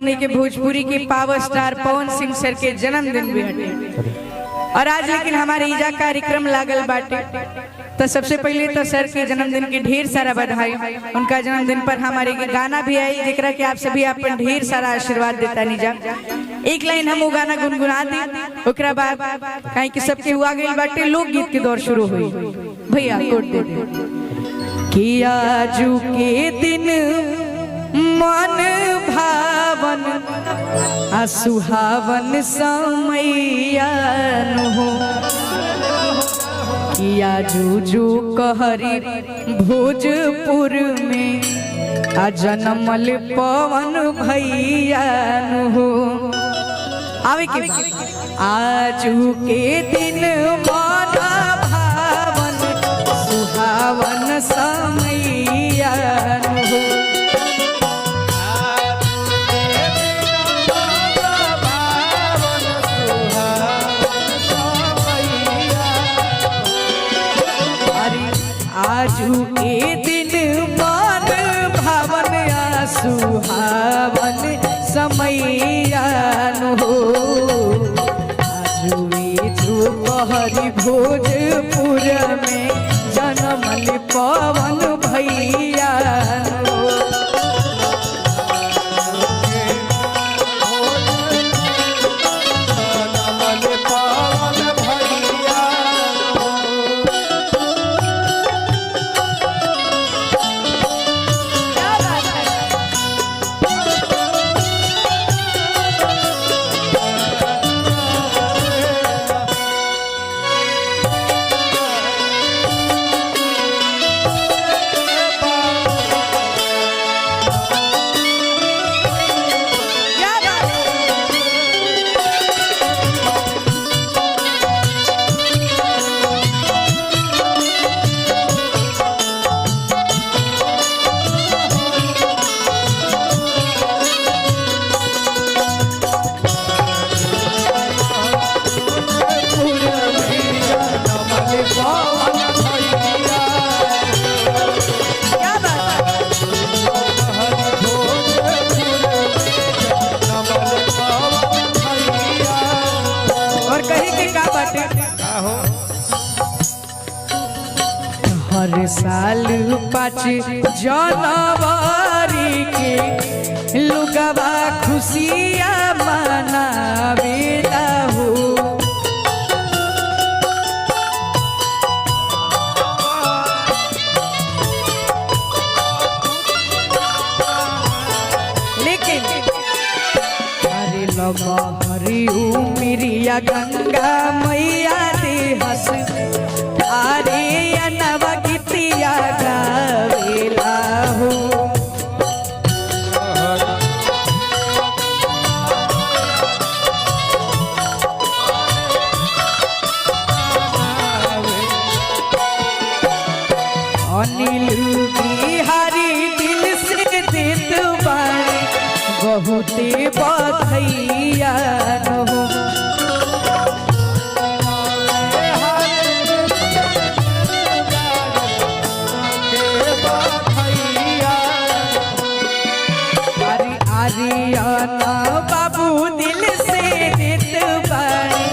हमने के भोजपुरी के पावर स्टार पवन सिंह सर के जन्मदिन भी हटे और आज लेकिन हमारे ईजा कार्यक्रम लागल बाटे। तो सबसे पहले तो सर के जन्मदिन की ढेर सारा बधाई। उनका जन्मदिन पर हमारे के गाना भी आई जेकरा के आप सभी अपन ढेर सारा आशीर्वाद देता निजा। एक लाइन हम वो गाना गुनगुना दी, ओकरा बाद कहीं कि सबके हुआ गई बाटे लोकगीत के दौर शुरू हुई। भैया कोट दे दे कि आजू के दिन मन भावन सुहावन समैयान हो किया जूजू कहरी भोजपुर में जनमल पवन भैयान हो। आवे के आजू के दिन मन भावन सुहावन समैयान हो। आजू के दिन मन भावन सुहावन समैयान हो। आजू कहरी भोजपुर में जनमल पवन भैयान हो। हर साल 5 जनवरी के लुगवा खुशियाँ मनावेला हो। लेकिन अरे लहरी उमिरिया गंगा मैया दे हंस अरे अनवा गीतिया गावेला हो। अनिल बिहारी दिल से देत बानी बहुते बधैया हो। आरियाना बाबू दिल से देत बानी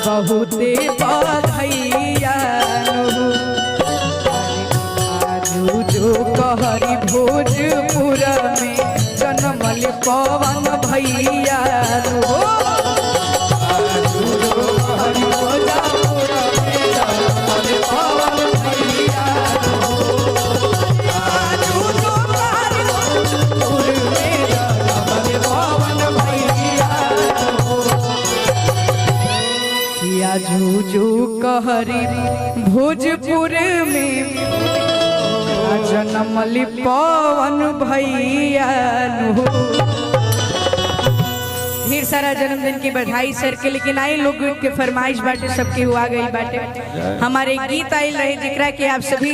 बहुते बधैया हो। आजू जो कहरी भोजपुर में जनमल पवन भैया हो। आजू जो कहरी भोजपुर में जनमल पवन भैया हो। आजू जो कहरी भोजपुर में पवन भैया हो। किया जूजू कहरी भोजपुर में जनमल पवन भैया हो। ढेर सारा जन्मदिन की बधाई सर के। लेकिन आई लोग के फरमाइश बाटे सबके हुआ गई बाटे। हमारे गीत आयल रहे जिकरा के आप सभी